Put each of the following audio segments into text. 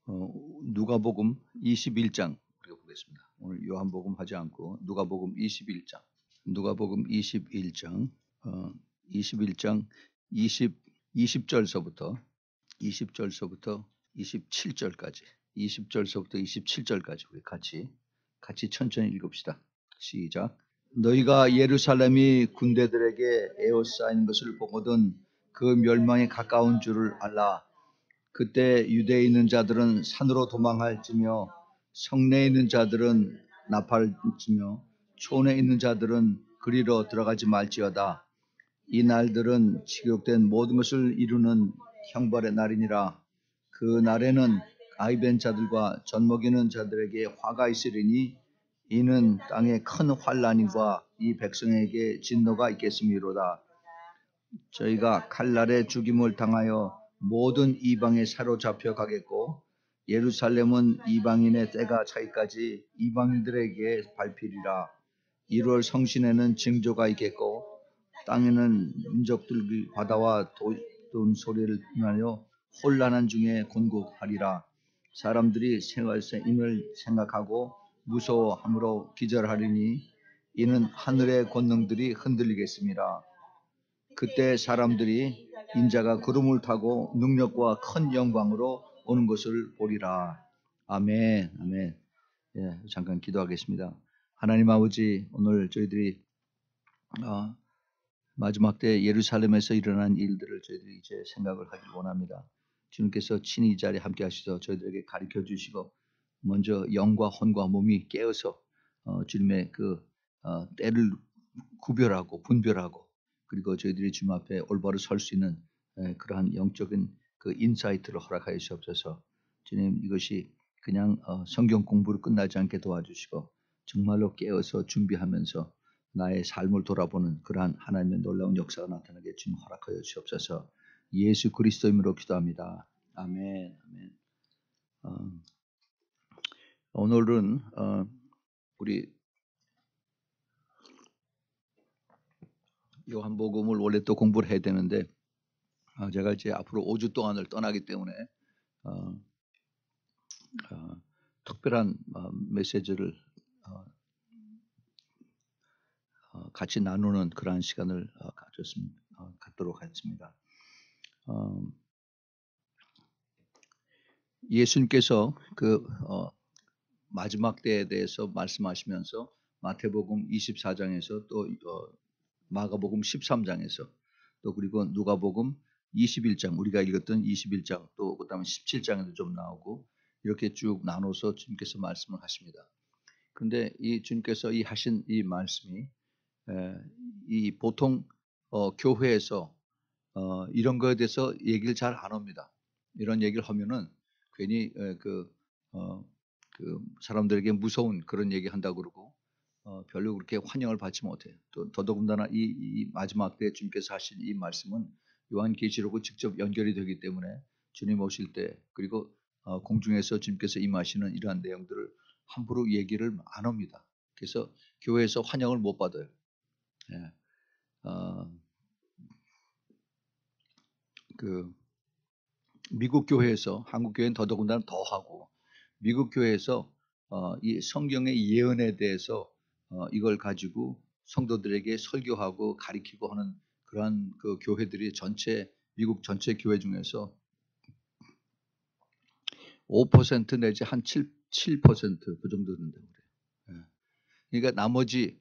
누가복음 21장 우리가 보겠습니다. 오늘 요한복음 하지 않고 누가복음 21장, 누가복음 21장, 21장 20절서부터 27절까지, 20절서부터 27절까지 우리 같이 천천히 읽읍시다. 시작. 너희가 예루살렘이 군대들에게 에워싸인 것을 보거든 그 멸망에 가까운 줄을 알라. 그때 유대에 있는 자들은 산으로 도망할지며 성내에 있는 자들은 나팔지며 촌에 있는 자들은 그리로 들어가지 말지어다. 이 날들은 지극된 모든 것을 이루는 형벌의 날이니라. 그 날에는 아이벤 자들과 젖먹이는 자들에게 화가 있으리니 이는 땅에 큰 환난과 이 백성에게 진노가 있겠음이로다. 저희가 칼날에 죽임을 당하여 모든 이방에 사로잡혀 가겠고 예루살렘은 이방인의 때가 차기까지 이방인들에게 밟히리라. 1월 성신에는 징조가 있겠고 땅에는 민족들이 바다와 돈 소리를 하여 혼란한 중에 곤곡하리라. 사람들이 생활임을 생각하고 무서워함으로 기절하리니 이는 하늘의 권능들이 흔들리겠습니다. 그때 사람들이 인자가 구름을 타고 능력과 큰 영광으로 오는 것을 보리라. 아멘. 아멘. 예, 잠깐 기도하겠습니다. 하나님 아버지, 오늘 저희들이 마지막 때 예루살렘에서 일어난 일들을 저희들이 이제 생각을 하길 원합니다. 주님께서 친히 이 자리에 함께 하셔서 저희들에게 가르쳐 주시고 먼저 영과 혼과 몸이 깨어서 주님의 때를 구별하고 분별하고 그리고 저희들이 주님 앞에 올바로 설 수 있는 그러한 영적인 그 인사이트를 허락하여 주옵소서. 주님, 이것이 그냥 성경 공부로 끝나지 않게 도와주시고 정말로 깨어서 준비하면서 나의 삶을 돌아보는 그러한 하나님의 놀라운 역사가 나타나게 주님 허락하여 주옵소서. 예수 그리스도 이름으로 기도합니다. 아멘. 아멘. 오늘은 우리 요한복음을 원래 또 공부를 해야 되는데 제가 이제 앞으로 5주 동안을 떠나기 때문에 특별한 메시지를 같이 나누는 그러한 시간을 갖도록 하겠습니다. 예수님께서 마지막 때에 대해서 말씀하시면서 마태복음 24장에서 또 마가복음 13장에서 또 그리고 누가복음 21장 우리가 읽었던 21장 또 그다음에 17장에도 좀 나오고 이렇게 쭉 나눠서 주님께서 말씀을 하십니다. 그런데 이 주님께서 하신 이 말씀이 이 보통 교회에서 이런 거에 대해서 얘기를 잘 안 합니다. 이런 얘기를 하면은 괜히 그 사람들에게 무서운 그런 얘기 한다고 그러고 별로 그렇게 환영을 받지 못해요. 또 더더군다나 이 마지막 때 주님께서 하신 이 말씀은 요한계시록과 직접 연결이 되기 때문에 주님 오실 때 그리고 공중에서 주님께서 임하시는 이러한 내용들을 함부로 얘기를 안 합니다. 그래서 교회에서 환영을 못 받아요. 예. 미국 교회에서 한국 교회는 더더군다나 더 하고 미국 교회에서 이 성경의 예언에 대해서 이걸 가지고 성도들에게 설교하고 가리키고 하는 그러한 그 교회들이 미국 전체 교회 중에서 5% 내지 한 7% 정도 된다고 그래요. 그러니까 나머지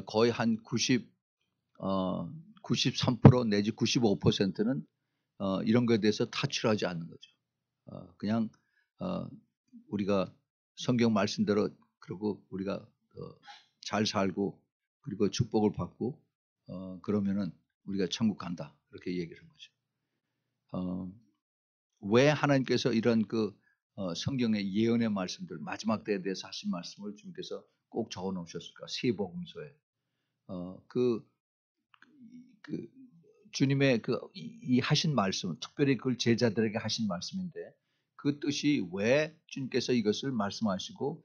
거의 한 93% 내지 95%는 이런 거에 대해서 타치를 하지 않는 거죠. 그냥 우리가 성경 말씀대로 그리고 우리가 잘 살고 그리고 축복을 받고 그러면은 우리가 천국 간다 그렇게 얘기를 한 거죠. 왜 하나님께서 이런 성경의 예언의 말씀들 마지막 때에 대해서 하신 말씀을 주님께서 꼭 적어 놓으셨을까? 세복음서에 주님의 이 하신 말씀, 특별히 그걸 제자들에게 하신 말씀인데 그 뜻이 왜 주님께서 이것을 말씀하시고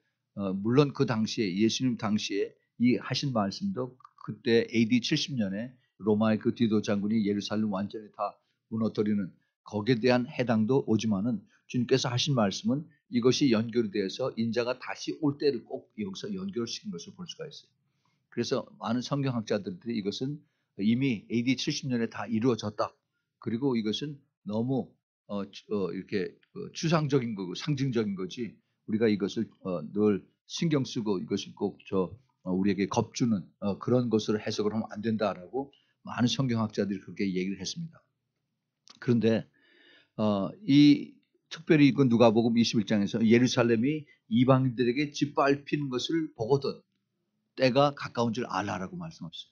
물론 그 당시에 예수님 당시에 이 하신 말씀도 그때 AD 70년에 로마의 그 디도 장군이 예루살렘 완전히 다 무너뜨리는 거기에 대한 해당도 오지만은 주님께서 하신 말씀은 이것이 연결이 되어서 인자가 다시 올 때를 꼭 여기서 연결시킨 것을 볼 수가 있어요. 그래서 많은 성경학자들이 이것은 이미 AD 70년에 다 이루어졌다. 그리고 이것은 너무 이렇게 추상적인 거고 상징적인 거지 우리가 이것을 늘 신경 쓰고 이것을 꼭 우리에게 겁주는 그런 것으로 해석을 하면 안 된다라고 많은 성경학자들이 그렇게 얘기를 했습니다. 그런데 이 특별히 이건 누가복음 21장에서 예루살렘이 이방인들에게 짓밟히는 것을 보거든 때가 가까운 줄 알라라고 말씀하셨어요.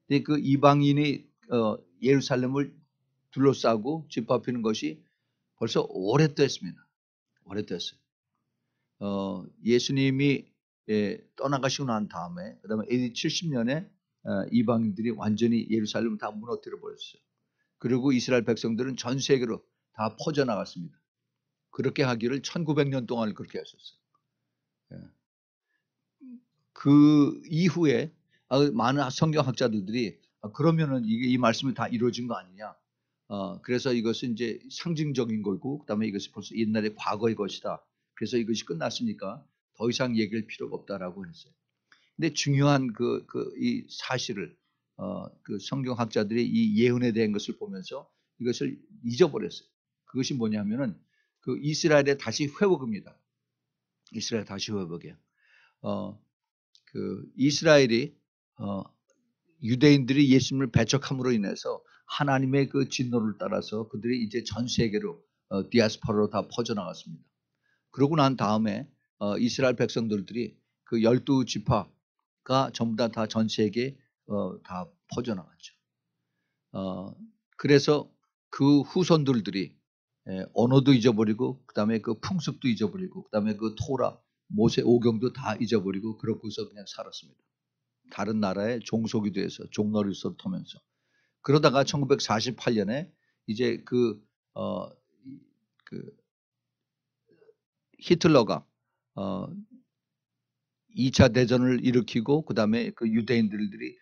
근데 그 이방인이 예루살렘을 둘러싸고 짓밟히는 것이 벌써 오래됐습니다. 오래됐어요. 예수님이 떠나가시고 난 다음에 그다음에 AD 70년에 이방인들이 완전히 예루살렘을 다 무너뜨려 버렸어요. 그리고 이스라엘 백성들은 전 세계로 다 퍼져나갔습니다. 그렇게 하기를 1900년 동안 그렇게 하셨어요. 그 이후에 많은 성경학자들이 그러면은 이게 이 말씀이 다 이루어진 거 아니냐? 그래서 이것은 이제 상징적인 거고, 그다음에 이것이 벌써 옛날의 과거의 것이다. 그래서 이것이 끝났으니까 더 이상 얘기할 필요가 없다라고 했어요. 근데 중요한 이 사실을 그 성경학자들이 이 예언에 대한 것을 보면서 이것을 잊어버렸어요. 그것이 뭐냐면은 그 이스라엘의 다시 회복입니다. 이스라엘 다시 회복이에요. 그 이스라엘이 유대인들이 예수님을 배척함으로 인해서 하나님의 그 진노를 따라서 그들이 이제 전 세계로 디아스포라로 다 퍼져나갔습니다. 그러고 난 다음에 이스라엘 백성들이 그 12지파가 전부 다 전 세계에 다 퍼져나갔죠. 그래서 그 후손들이 언어도 잊어버리고 그다음에 그 풍습도 잊어버리고 그다음에 그 토라 모세 오경도 다 잊어버리고 그러고서 그냥 살았습니다. 다른 나라의 종속이 돼서 종노릇을 통면서 그러다가 1948년에 이제 그 히틀러가 2차 대전을 일으키고 그다음에 그 유대인들이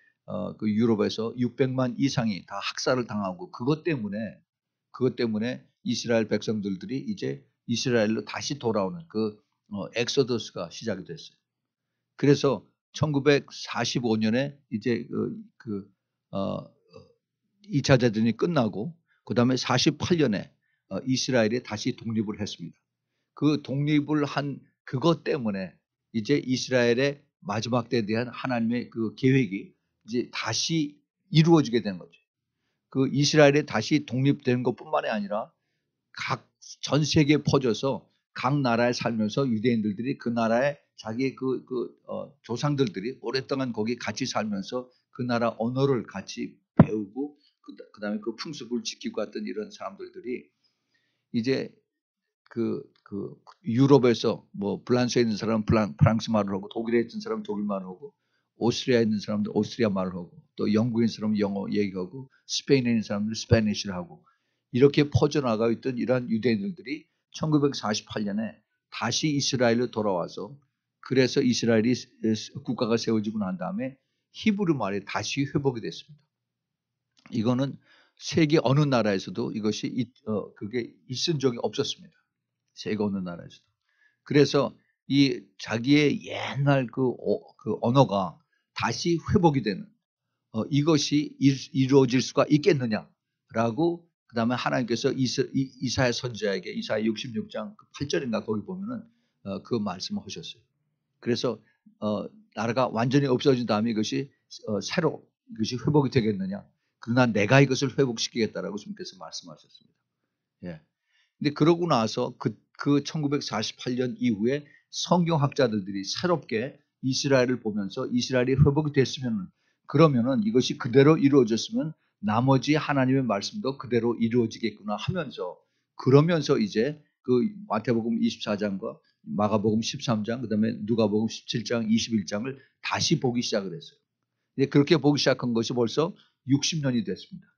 그 유럽에서 600만 이상이 다 학살을 당하고 그것 때문에 이스라엘 백성들이 이제 이스라엘로 다시 돌아오는 그 엑소더스가 시작이 됐어요. 그래서 1945년에 이제 2차 대전이 끝나고 그다음에 48년에 이스라엘이 다시 독립을 했습니다. 그 독립을 한 그것 때문에 이제 이스라엘의 마지막 때에 대한 하나님의 그 계획이 이제 다시 이루어지게 된 거죠. 그 이스라엘이 다시 독립된 것뿐만이 아니라 각 전 세계에 퍼져서 각 나라에 살면서 유대인들이 그 나라의 자기의 조상들이 오랫동안 거기 같이 살면서 그 나라 언어를 같이 배우고 그다음에 그 풍습을 지키고 갔던 이런 사람들이 이제 유럽에서 뭐 프랑스에 있는 사람은 프랑스 말을 하고 독일에 있는 사람은 독일 말을 하고 오스트리아에 있는 사람들 오스트리아 말을 하고 또 영국에 있는 사람은 영어 얘기하고 스페인에 있는 사람들 스페니쉬를 하고 이렇게 퍼져나가 있던 이러한 유대인들이 1948년에 다시 이스라엘로 돌아와서 그래서 이스라엘이 국가가 세워지고 난 다음에 히브리 말이 다시 회복이 됐습니다. 이거는 세계 어느 나라에서도 이것이 그게 있은 적이 없었습니다. 세계 어느 나라에서도. 그래서 이 자기의 옛날 그 언어가 다시 회복이 되는 이것이 이루어질 수가 있겠느냐라고 그다음에 하나님께서 이사야 선지자에게 이사야 66장 8절인가 거기 보면은 그 말씀을 하셨어요. 그래서 나라가 완전히 없어진 다음에 이것이 새로 이것이 회복이 되겠느냐? 그러나 내가 이것을 회복시키겠다라고 주님께서 말씀하셨습니다. 예. 근데 그러고 나서 그 1948년 이후에 성경학자들이 새롭게 이스라엘을 보면서 이스라엘이 회복이 됐으면 그러면은 이것이 그대로 이루어졌으면 나머지 하나님의 말씀도 그대로 이루어지겠구나 하면서 그러면서 이제 그 마태복음 24장과 마가복음 13장 그다음에 누가복음 17장 21장을 다시 보기 시작을 했어요. 근데 그렇게 보기 시작한 것이 벌써 60년이 됐습니다.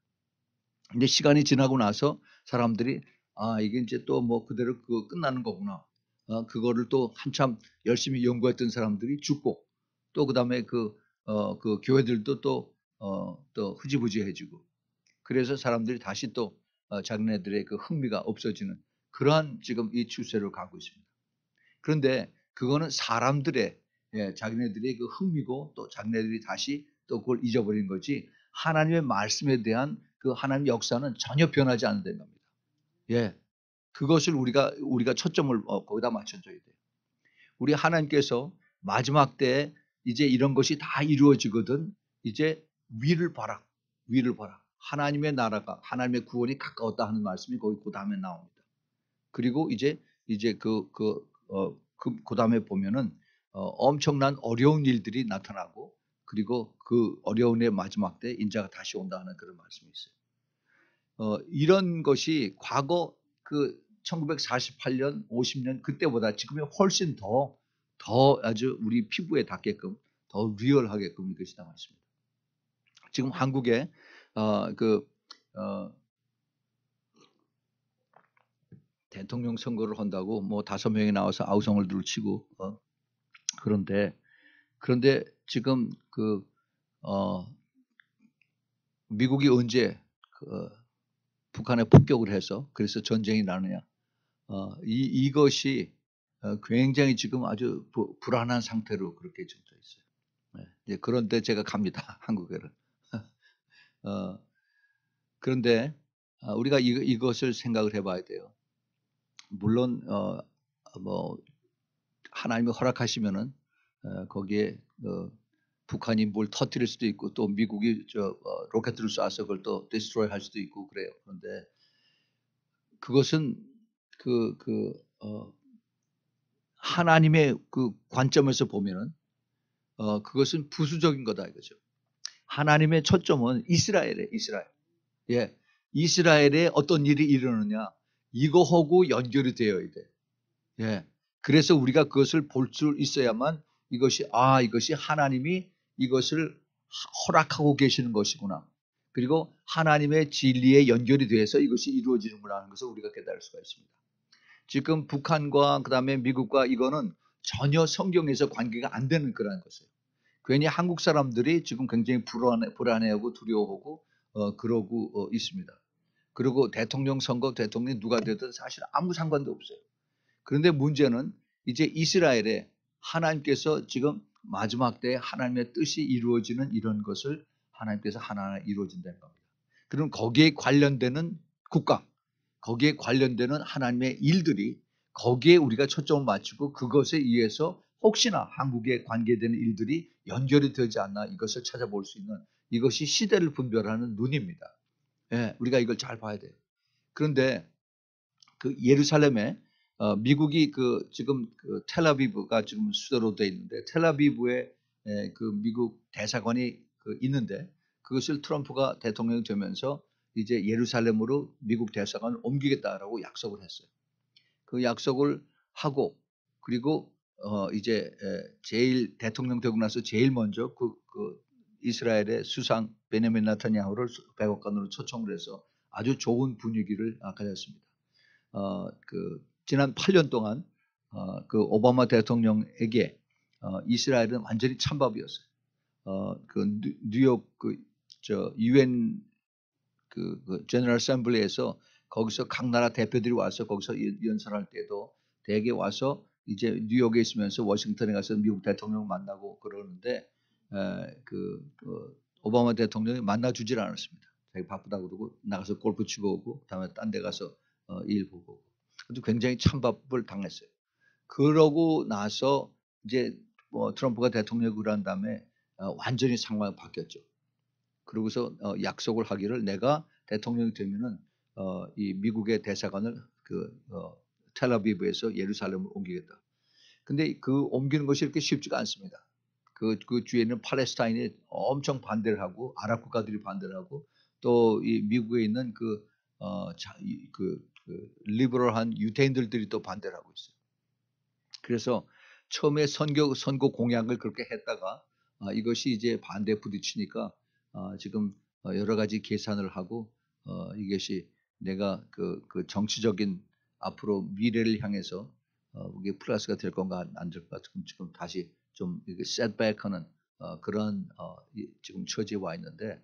근데 시간이 지나고 나서 사람들이 이게 이제 또 뭐 그대로 끝나는 거구나. 그거를 또 한참 열심히 연구했던 사람들이 죽고 또 그다음에 그 교회들도 또 흐지부지해지고 그래서 사람들이 다시 또 자기네들의 그 흥미가 없어지는 그러한 지금 이 추세로 가고 있습니다. 그런데 그거는 사람들의 자기네들의 그 흥미고 또 자기네들이 다시 또 그걸 잊어버린 거지 하나님의 말씀에 대한 그 하나님의 역사는 전혀 변하지 않는다는 겁니다. 예, 그것을 우리가 초점을 거기다 맞춰줘야 돼요. 우리 하나님께서 마지막 때에 이제 이런 것이 다 이루어지거든 이제 위를 봐라, 위를 봐라. 하나님의 나라가 하나님의 구원이 가까웠다 하는 말씀이 거기 그 다음에 나옵니다. 그리고 이제 그 다음에 보면은 엄청난 어려운 일들이 나타나고 그리고 그 어려움의 마지막 때 인자가 다시 온다 하는 그런 말씀이 있어요. 이런 것이 과거 그 1948년, 50년 그때보다 지금이 훨씬 더 아주 우리 피부에 닿게끔 더 리얼하게끔 이것이 나와 있습니다. 지금 한국에 대통령 선거를 한다고 뭐 5명이 나와서 아우성을 둘치고 그런데 지금 미국이 언제 북한에 폭격을 해서 그래서 전쟁이 나느냐 이것이 굉장히 지금 아주 불안한 상태로 그렇게 좀 돼 있어요. 네. 그런데 제가 갑니다. 한국에를. 그런데 우리가 이것을 생각을 해봐야 돼요. 물론 뭐 하나님이 허락하시면은 거기에 북한이 뭘 터뜨릴 수도 있고 또 미국이 로켓을 쏴서 그걸 또 디스트로이 할 수도 있고 그래요. 그런데 그것은 하나님의 그 관점에서 보면은 그것은 부수적인 거다 이거죠. 하나님의 초점은 이스라엘에 이스라엘. 예, 이스라엘에 어떤 일이 일어나느냐 이거하고 연결이 되어야 돼. 예, 그래서 우리가 그것을 볼 수 있어야만 이것이 하나님이 이것을 허락하고 계시는 것이구나. 그리고 하나님의 진리에 연결이 돼서 이것이 이루어지는구나 하는 것을 우리가 깨달을 수가 있습니다. 지금 북한과 그다음에 미국과 이거는 전혀 성경에서 관계가 안 되는 그런 것이에요. 괜히 한국 사람들이 지금 굉장히 불안해하고 두려워하고 그러고 있습니다. 그리고 대통령 선거 대통령이 누가 되든 사실 아무 상관도 없어요. 그런데 문제는 이제 이스라엘에 하나님께서 지금 마지막 때에 하나님의 뜻이 이루어지는 이런 것을 하나님께서 하나하나 이루어진다는 겁니다. 그럼 거기에 관련되는 국가, 거기에 관련되는 하나님의 일들이 거기에 우리가 초점을 맞추고 그것에 의해서 혹시나 한국에 관계되는 일들이 연결이 되지 않나 이것을 찾아볼 수 있는 이것이 시대를 분별하는 눈입니다. 예, 우리가 이걸 잘 봐야 돼요. 그런데 그 예루살렘에 미국이 지금 텔아비브가 지금 수도로 되어 있는데 텔아비브에 그 미국 대사관이 있는데 그것을 트럼프가 대통령이 되면서 이제 예루살렘으로 미국 대사관을 옮기겠다라고 약속을 했어요. 그 약속을 하고 그리고 이제 제일 대통령 되고 나서 제일 먼저 그 이스라엘의 수상 베냐민 네타냐후를 백악관으로 초청을 해서 아주 좋은 분위기를 가졌습니다. 지난 8년 동안 그 오바마 대통령에게 이스라엘은 완전히 찬밥이었어요. 뉴욕 UN 제너럴 어셈블리에서 거기서 각 나라 대표들이 와서 거기서 연설할 때도 대개 와서 이제 뉴욕에 있으면서 워싱턴에 가서 미국 대통령을 만나고 그러는데 오바마 대통령이 만나주질 않았습니다. 자기 바쁘다고 그러고 나가서 골프 치고 오고 다음에 딴 데 가서 일 보고 오고 아주 굉장히 찬밥을 당했어요. 그러고 나서 이제 트럼프가 대통령이 그런 다음에 완전히 상황이 바뀌었죠. 그러고서 약속을 하기를 내가 대통령이 되면은 이 미국의 대사관을 텔아비브에서 예루살렘을 옮기겠다. 근데 그 옮기는 것이 이렇게 쉽지가 않습니다. 그 주에는 팔레스타인이 엄청 반대를 하고 아랍 국가들이 반대를 하고 또 이 미국에 있는 리버럴한 유대인들이 또 반대를 하고 있어요. 그래서 처음에 선거 공약을 그렇게 했다가 이것이 이제 반대에 부딪히니까 지금 여러 가지 계산을 하고 이것이 내가 그 정치적인 앞으로 미래를 향해서 이게 플러스가 될 건가 안 될 건가 지금 다시 좀 이렇게 셋백하는 그런 지금 처지에 와 있는데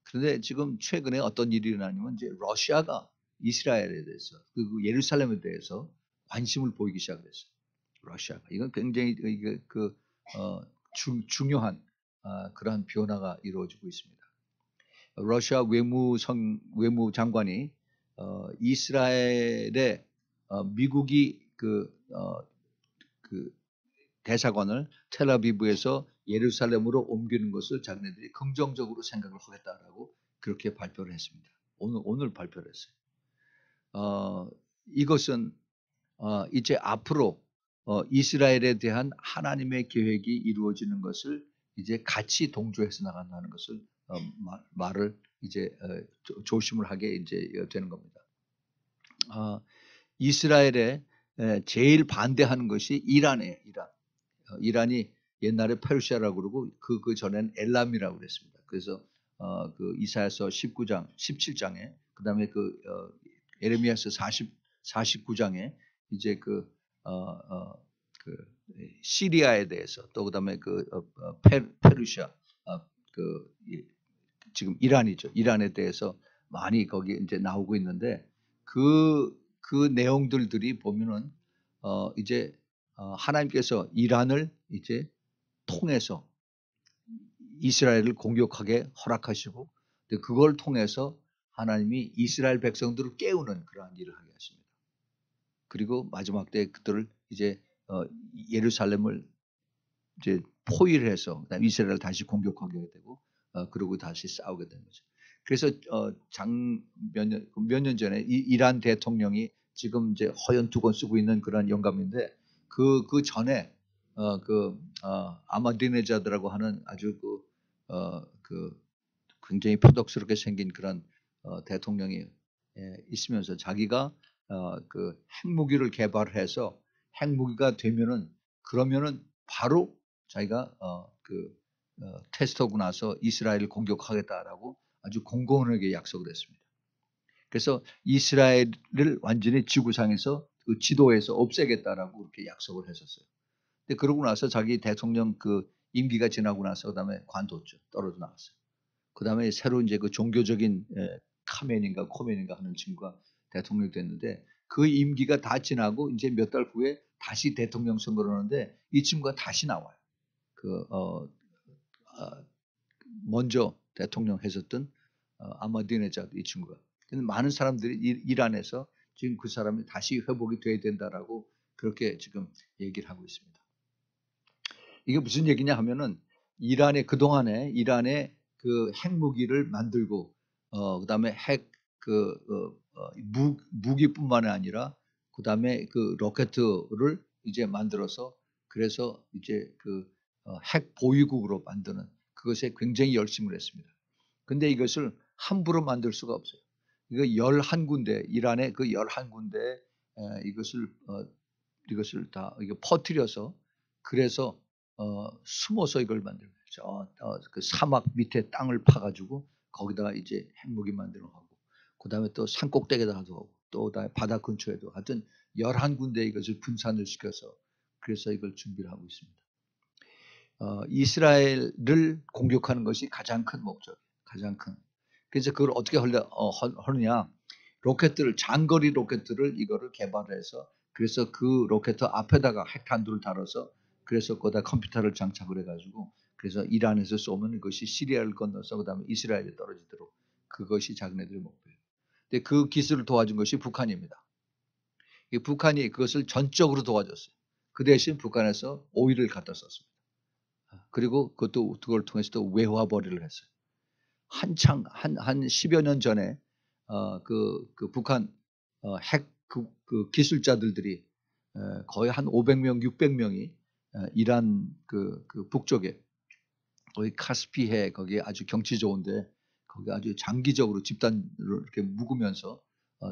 그런데 지금 최근에 어떤 일이 일어나냐면 이제 러시아가 이스라엘에 대해서 그리고 예루살렘에 대해서 관심을 보이기 시작했어요. 러시아가 이건 굉장히 중요한 그러한 변화가 이루어지고 있습니다. 러시아 외무장관이 이스라엘의 미국이 그 대사관을 텔아비브에서 예루살렘으로 옮기는 것을 자기네들이 긍정적으로 생각을 하겠다라고 그렇게 발표를 했습니다. 오늘 발표를 했어요. 이것은 이제 앞으로 이스라엘에 대한 하나님의 계획이 이루어지는 것을 이제 같이 동조해서 나간다는 것을 말을 이제 조심을 하게 이제 되는 겁니다. 이스라엘에 제일 반대하는 것이 이란이에요. 이란이 옛날에 페르시아라고 그러고 그 전에는 엘람이라고 그랬습니다. 그래서 그 이사야서 19장, 17장에 그다음에 에레미야서 49장에 이제 그 시리아에 대해서 또 그다음에 페르시아 지금 이란이죠. 이란에 대해서 많이 거기 이제 나오고 있는데 그 내용들이 보면은 이제 하나님께서 이란을 이제 통해서 이스라엘을 공격하게 허락하시고 그걸 통해서 하나님이 이스라엘 백성들을 깨우는 그러한 일을 하게 하십니다. 그리고 마지막 때 그들을 이제 예루살렘을 이제 포위해서 이스라엘을 다시 공격하게 되고 그리고 다시 싸우게 되는 거죠. 그래서 몇 년 전에 이란 대통령이 지금 이제 허연 두건 쓰고 있는 그런 영감인데 그 전에 아마디네자드라고 하는 아주 굉장히 표독스럽게 생긴 그런 대통령이 있으면서 자기가 그 핵무기를 개발해서 핵무기가 되면은 그러면은 바로 자기가 테스트하고 나서 이스라엘을 공격하겠다라고 아주 공공하게 약속을 했습니다. 그래서 이스라엘을 완전히 지구상에서 그 지도에서 없애겠다라고 그렇게 약속을 했었어요. 근데 그러고 나서 자기 대통령 임기가 지나고 나서 그다음에 관뒀죠. 떨어져 나갔어요. 그다음에 새로 이제 그 종교적인 코멘인가 하는 친구가 대통령이 됐는데 그 임기가 다 지나고 이제 몇 달 후에 다시 대통령 선거를 하는데 이 친구가 다시 나와요. 먼저 대통령 했었던 아마디네자드 이 친구가. 근데 많은 사람들이 이란에서 지금 그 사람이 다시 회복이 돼야 된다라고 그렇게 지금 얘기를 하고 있습니다. 이게 무슨 얘기냐 하면은 그동안에 이란의 그 핵무기를 만들고 그다음에 무기뿐만 아니라 그다음에 그 로켓을 이제 만들어서 그래서 이제 핵 보유국으로 만드는 그것에 굉장히 열심을 했습니다. 근데 이것을 함부로 만들 수가 없어요. 이거 11군데 이란의 그 11군데 이것을 다 퍼뜨려서 그래서 숨어서 이걸 만들고 그 사막 밑에 땅을 파가지고 거기다가 이제 핵무기 만들어 하고 그다음에 또 산 꼭대기에다 하고 또 바다 근처에도 하여튼 11군데 이것을 분산을 시켜서 그래서 이걸 준비를 하고 있습니다. 이스라엘을 공격하는 것이 가장 큰 목적, 가장 큰. 그래서 그걸 어떻게 하느냐? 장거리 로켓들을 이거를 개발해서 그래서 그 로켓 앞에다가 핵탄두를 달아서 그래서 거기다 컴퓨터를 장착을 해가지고 그래서 이란에서 쏘면 이것이 시리아를 건너서 그다음에 이스라엘에 떨어지도록 그것이 자기네들의 목표예요. 근데 그 기술을 도와준 것이 북한입니다. 북한이 그것을 전적으로 도와줬어요. 그 대신 북한에서 오일을 갖다 썼습니다. 그리고 그걸 통해서 또 외화 벌이를 했어요. 한창 한 10여 년 전에 북한 핵 기술자들이 거의 한 500명, 600명이 이란 북쪽에 거기 카스피해 거기 아주 경치 좋은데 거기 아주 장기적으로 집단으로 이렇게 묵으면서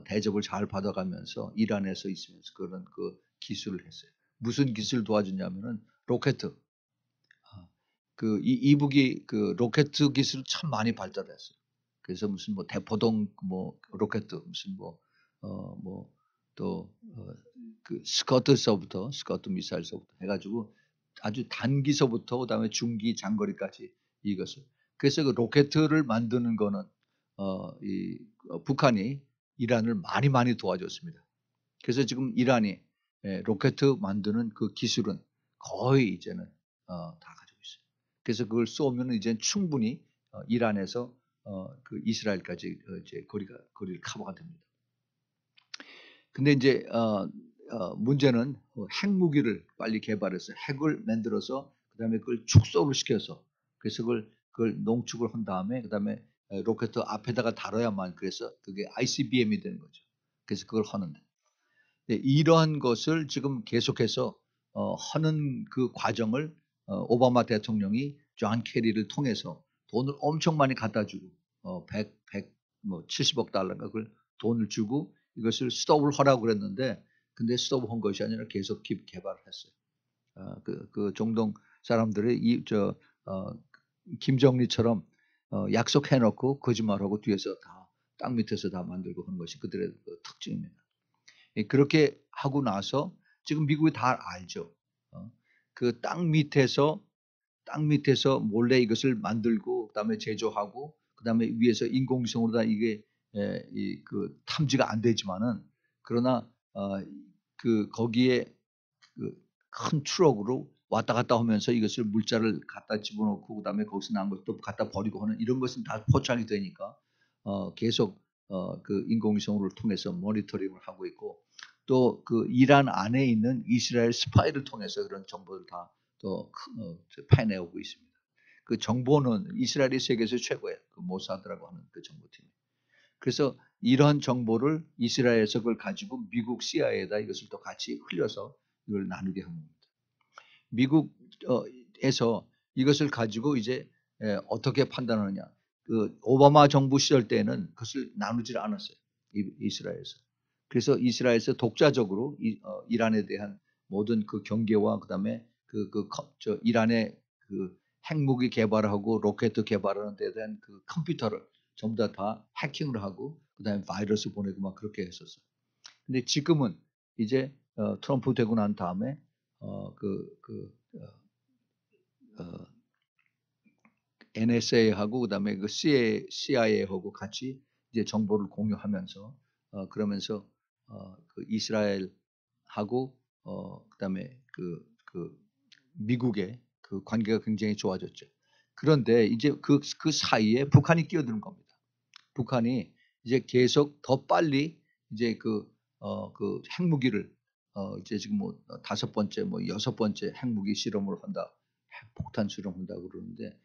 대접을 잘 받아가면서 이란에서 있으면서 그런 기술을 했어요. 무슨 기술 도와주냐면은 로켓. 이북이 로켓 기술을 참 많이 발달했어요. 그래서 무슨 대포동 로켓 무슨 스커트 미사일서부터 해가지고 아주 단기서부터 그다음에 중기 장거리까지 이것을 그래서 그 로켓을 만드는 거는 북한이 이란을 많이 도와줬습니다. 그래서 지금 이란이 로켓 만드는 그 기술은 거의 이제는 다 가지고 있어요. 그래서 그걸 쏘면 이제 충분히 이란에서 그 이스라엘까지 이제 거리를 커버가 됩니다. 근데 이제 문제는 핵무기를 빨리 개발해서 핵을 만들어서 그다음에 그걸 축소를 시켜서 그래서 그걸 농축을 한 다음에 그다음에 로켓 앞에다가 달아야만 그래서 그게 ICBM이 되는 거죠. 그래서 그걸 하는데 이러한 것을 지금 계속해서 하는 그 과정을 오바마 대통령이 존 케리를 통해서 돈을 엄청 많이 갖다 주고 70억 달러인가 그걸 돈을 주고 이것을 스톱을 하라고 그랬는데 근데 스톱한 것이 아니라 계속 개발을 했어요. 그 중동 사람들이 김정리처럼 약속해놓고 거짓말하고 뒤에서 다 땅 밑에서 다 만들고 하는 것이 그들의 특징입니다. 그렇게 하고 나서 지금 미국이 다 알죠. 그 땅 밑에서 몰래 이것을 만들고 그다음에 제조하고 그다음에 위에서 인공위성으로 다 이게 그 탐지가 안 되지만은 그러나 그 거기에 그 큰 트럭으로 왔다 갔다 하면서 이것을 물자를 갖다 집어넣고 그다음에 거기서 나온 것도 갖다 버리고 하는 이런 것은 다 포착이 되니까 계속 그 인공위성을 통해서 모니터링을 하고 있고 또 그 이란 안에 있는 이스라엘 스파이를 통해서 그런 정보를 다 또 파내오고 있습니다. 그 정보는 이스라엘이 세계에서 최고예요. 그 모사드라고 하는 그 정보팀. 그래서 이런 정보를 이스라엘에서 그걸 가지고 미국 CIA에다 이것을 또 같이 흘려서 이걸 나누게 한 겁니다. 미국에서 이것을 가지고 이제 어떻게 판단하느냐. 그 오바마 정부 시절 때는 그것을 나누질 않았어요. 이스라엘에서. 그래서 이스라엘에서 독자적으로 이란에 대한 모든 그 경계와 그다음에 이란의 그 핵무기 개발하고 로켓 개발하는 데 대한 그 컴퓨터를 전부 다 해킹을 하고 그다음에 바이러스 보내고 막 그렇게 했었어요. 근데 지금은 이제 트럼프 되고 난 다음에 NSA하고 그다음에 그 CIA하고 같이 이제 정보를 공유하면서 그러면서 그 이스라엘하고 그다음에 그 미국의 그 관계가 굉장히 좋아졌죠. 그런데 이제 그 사이에 북한이 끼어드는 겁니다. 북한이 이제 계속 더 빨리 이제 그 핵무기를 이제 지금 뭐 5번째 뭐 6번째 핵무기 실험을 한다. 핵폭탄 실험한다 그러는데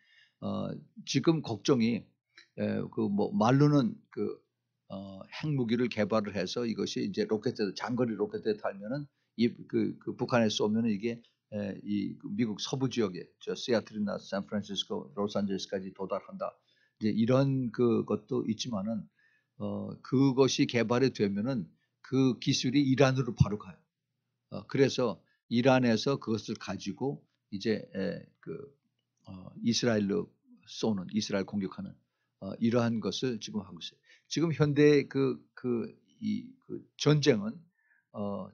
지금 걱정이 그 뭐 말로는 그 핵무기를 개발을 해서 이것이 이제 로켓에 장거리 로켓에 달면은 그 북한에 쏘면은 이게 이 미국 서부 지역에 저 시애틀이나 샌프란시스코, 로스앤젤레스까지 도달한다. 이제 이런 것도 있지만은 그것이 개발이 되면은 그 기술이 이란으로 바로 가요. 그래서 이란에서 그것을 가지고 이제 이스라엘로 쏘는 이스라엘 공격하는 이러한 것을 지금 하고 있어요. 지금 현대 그 전쟁은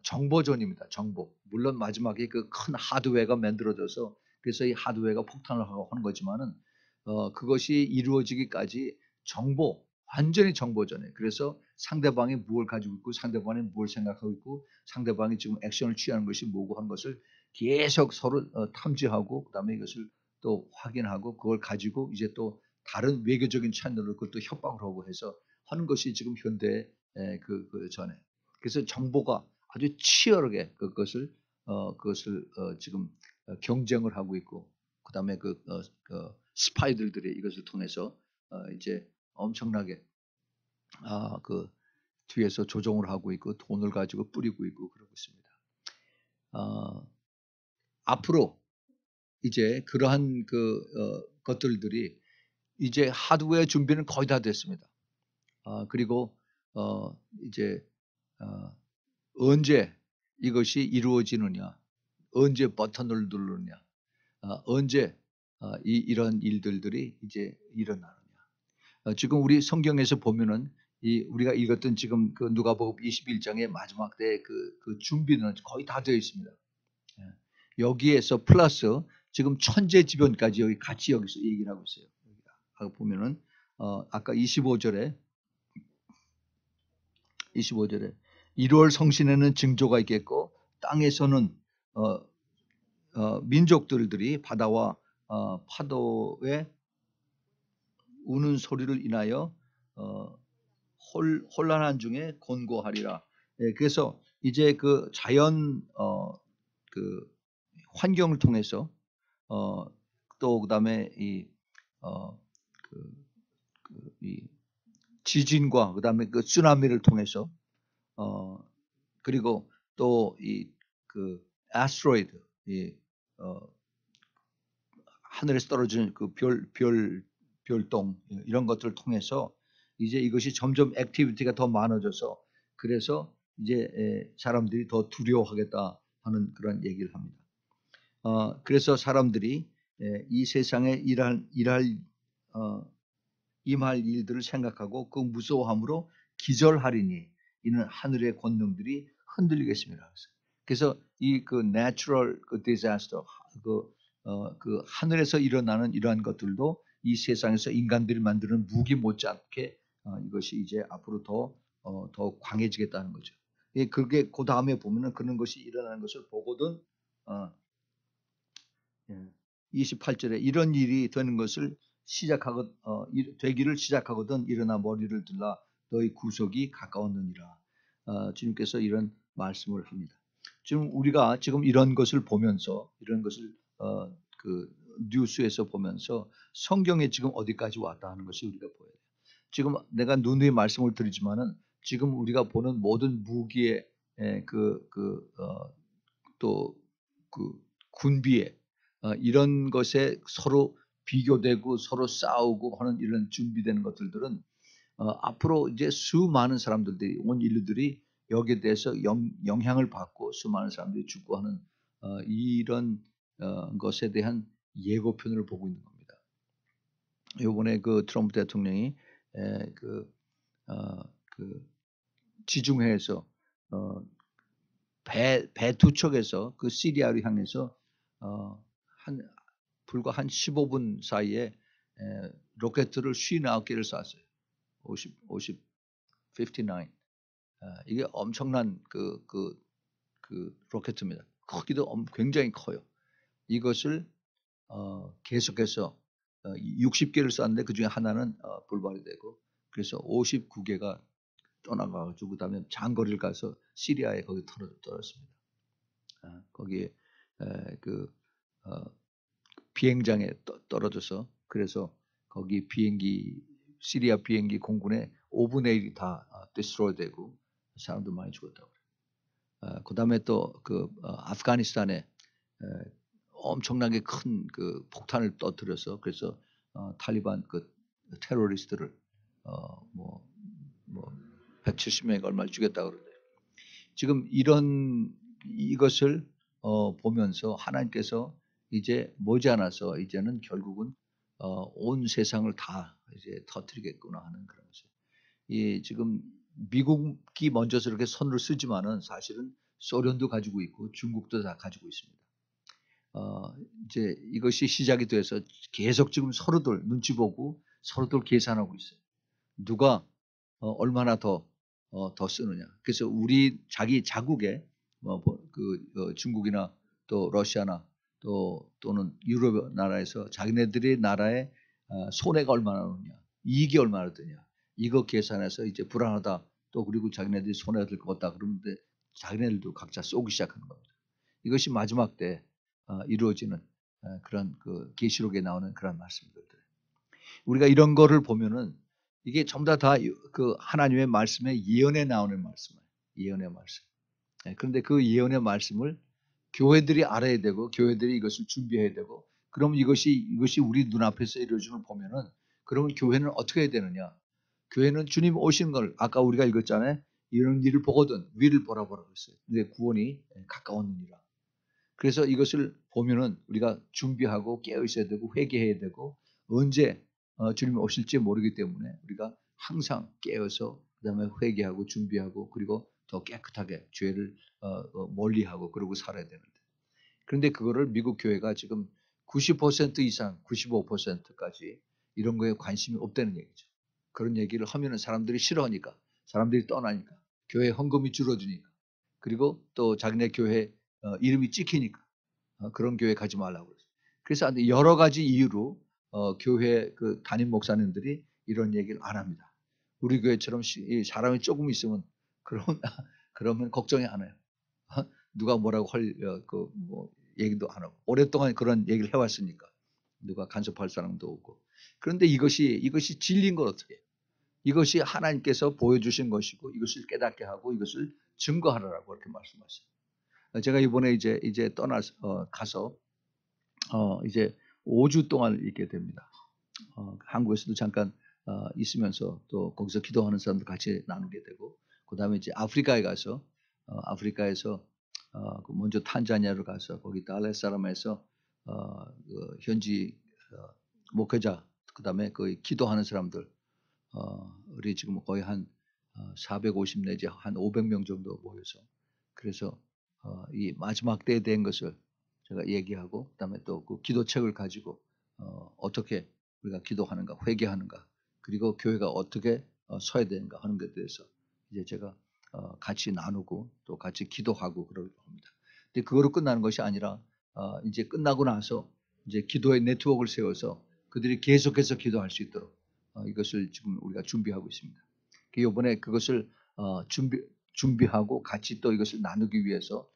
정보전입니다. 정보. 물론 마지막에 그 큰 하드웨어가 만들어져서 그래서 이 하드웨어가 폭탄을 하고 하는 거지만은 그것이 이루어지기까지 완전히 정보전이에요. 그래서 상대방이 무엇을 가지고 있고 상대방이 무엇을 생각하고 있고 상대방이 지금 액션을 취하는 것이 뭐고 하는 것을 계속 서로 탐지하고 그다음에 이것을 또 확인하고 그걸 가지고 이제 또 다른 외교적인 채널로 그것도 협박을 하고 해서 하는 것이 지금 현대 그 전에 그래서 정보가 아주 치열하게 그것을 지금 경쟁을 하고 있고 그다음에 그 스파이들이 이것을 통해서 이제 엄청나게 그 뒤에서 조종을 하고 있고 돈을 가지고 뿌리고 있고 그러고 있습니다. 앞으로 이제 그러한 것들이 이제 하드웨어 준비는 거의 다 됐습니다. 그리고 이제 언제 이것이 이루어지느냐, 언제 버튼을 누르느냐, 언제 이런 일들이 이제 일어나느냐. 지금 우리 성경에서 보면은 우리가 읽었던 지금 그 누가복음 21장의 마지막 때 그 준비는 거의 다 되어 있습니다. 여기에서 플러스 지금 천재지변까지 여기 같이 여기서 얘기를 하고 있어요. 하고 보면은 아까 25절에 25절에 1월 성신에는 징조가 있겠고 땅에서는 민족들이 바다와 파도의 우는 소리를 인하여 혼란한 중에 곤고하리라. 예, 그래서 이제 그 자연 그 환경을 통해서 또 그다음에 이 지진과 그다음에 그 쓰나미를 통해서 그리고 또 이 그 아스트로이드 하늘에서 떨어지는 그 별똥 이런 것들을 통해서 이제 이것이 점점 액티비티가 더 많아져서 그래서 이제 사람들이 더 두려워하겠다 하는 그런 얘기를 합니다. 그래서 사람들이 이 세상에 임할 일들을 생각하고 그 무서워함으로 기절하리니 이는 하늘의 권능들이 흔들리겠습니다. 그래서 이 그 natural 그 disaster 그 하늘에서 일어나는 이러한 것들도 이 세상에서 인간들이 만드는 무기 못지않게 이것이 이제 앞으로 더 강해지겠다는 거죠. 그게 그 다음에 보면은 그런 것이 일어나는 것을 보거든 28절에 이런 일이 되는 것을 되기를 시작하거든 일어나 머리를 들라 너희 구속이 가까웠느니라. 주님께서 이런 말씀을 합니다. 지금 우리가 지금 이런 것을 보면서 이런 것을 그 뉴스에서 보면서 성경에 지금 어디까지 왔다 하는 것이 우리가 보여요. 지금 내가 누누이 말씀을 드리지만은 지금 우리가 보는 모든 무기의 또 그 군비의 이런 것에 서로 비교되고 서로 싸우고 하는 이런 준비되는 것들은 앞으로 이제 수많은 사람들이 온 인류들이 여기에 대해서 영향을 받고 수많은 사람들이 죽고 하는 이런 것에 대한 예고편을 보고 있는 겁니다. 이번에 그 트럼프 대통령이 그 지중해에서 배 두 척에서 그 시리아를 향해서 불과 한 15분 사이에 로켓을 59개를 쐈어요. 59. 이게 엄청난 그 로켓입니다. 크기도 굉장히 커요. 이것을 계속해서 60개를 쐈는데 그 중에 하나는 불발이 되고 그래서 59개가 떠나가지고 그다음에 장거리를 가서 시리아에 거기 떨어졌습니다. 거기에 그 비행장에 떨어져서 그래서 거기 시리아 비행기 공군의 5분의 1이 다 디스트로이 되고 사람도 많이 죽었다고 그래요. 그다음에 또 그 아프가니스탄에 엄청나게 큰 그 폭탄을 터뜨려서 그래서 탈리반 그 테러리스트를 뭐 170명이 얼마를 죽였다고 그러네요. 지금 이것을 보면서 하나님께서 이제 머지않아서 이제는 결국은 온 세상을 다 이제 터뜨리겠구나 하는 그런 것이. 이 지금 미국이 먼저서 이렇게 손을 쓰지만은 사실은 소련도 가지고 있고 중국도 다 가지고 있습니다. 이제 이것이 시작이 돼서 계속 지금 서로들 눈치 보고 서로들 계산하고 있어요. 누가 얼마나 더 쓰느냐. 그래서 우리 자기 자국에 중국이나 또 러시아나 또는 유럽 나라에서 자기네들의 나라에 손해가 얼마나 오느냐, 이익이 얼마나 되냐. 이거 계산해서 이제 불안하다. 또 그리고 자기네들이 손해가 될 것 같다. 그러는데 자기네들도 각자 쏘기 시작하는 겁니다. 이것이 마지막 때 이루어지는 그런 그 계시록에 나오는 그런 말씀들. 우리가 이런 거를 보면은 이게 전부 다 그 하나님의 말씀에 예언에 나오는 말씀이에요. 예언의 말씀. 그런데 그 예언의 말씀을 교회들이 알아야 되고 교회들이 이것을 준비해야 되고 그럼 이것이 우리 눈앞에서 이루어지는 걸 보면은 그러면 교회는 어떻게 해야 되느냐? 교회는 주님 오신 걸 아까 우리가 읽었잖아요. 이런 일을 보거든 위를 보라고 했어요. 내 구원이 가까웠느니라. 그래서 이것을 보면은 우리가 준비하고 깨어 있어야 되고 회개해야 되고 언제 주님이 오실지 모르기 때문에 우리가 항상 깨어서 그다음에 회개하고 준비하고 그리고 더 깨끗하게 죄를 멀리하고 그러고 살아야 되는데 그런데 그거를 미국 교회가 지금 90% 이상 95%까지 이런 거에 관심이 없다는 얘기죠. 그런 얘기를 하면은 사람들이 싫어하니까 사람들이 떠나니까 교회 헌금이 줄어드니까. 그리고 또 자기네 교회 이름이 찍히니까 그런 교회 가지 말라고 그랬어요. 그래서 여러 가지 이유로 교회 그 담임 목사님들이 이런 얘기를 안 합니다. 우리 교회처럼 사람이 조금 있으면 그러면 걱정이 안 해요. 누가 뭐라고 뭐 얘기도 안 하고 오랫동안 그런 얘기를 해왔으니까 누가 간섭할 사람도 없고. 그런데 이것이 진리인 걸 어떻게 해요? 이것이 하나님께서 보여주신 것이고 이것을 깨닫게 하고 이것을 증거하라고 그렇게 말씀하셨어요. 제가 이번에 이제 떠나서 가서 이제 5주 동안 있게 됩니다. 한국에서도 잠깐 있으면서 또 거기서 기도하는 사람들 같이 나누게 되고, 그 다음에 이제 아프리카에 가서 아프리카에서 먼저 탄자니아로 가서 거기 달레사람에서 그 현지 목회자, 그 다음에 그 기도하는 사람들 우리 지금 거의 한 450 내지 한 500명 정도 모여서, 그래서 이 마지막 때에 대한 것을 제가 얘기하고, 그다음에 또 그 기도책을 가지고 어떻게 우리가 기도하는가, 회개하는가, 그리고 교회가 어떻게 서야 되는가 하는 것에 대해서 이제 제가 같이 나누고 또 같이 기도하고 그러려고 합니다. 근데 그거로 끝나는 것이 아니라 이제 끝나고 나서 이제 기도의 네트워크를 세워서 그들이 계속해서 기도할 수 있도록 이것을 지금 우리가 준비하고 있습니다. 이번에 그것을 준비하고 같이 또 이것을 나누기 위해서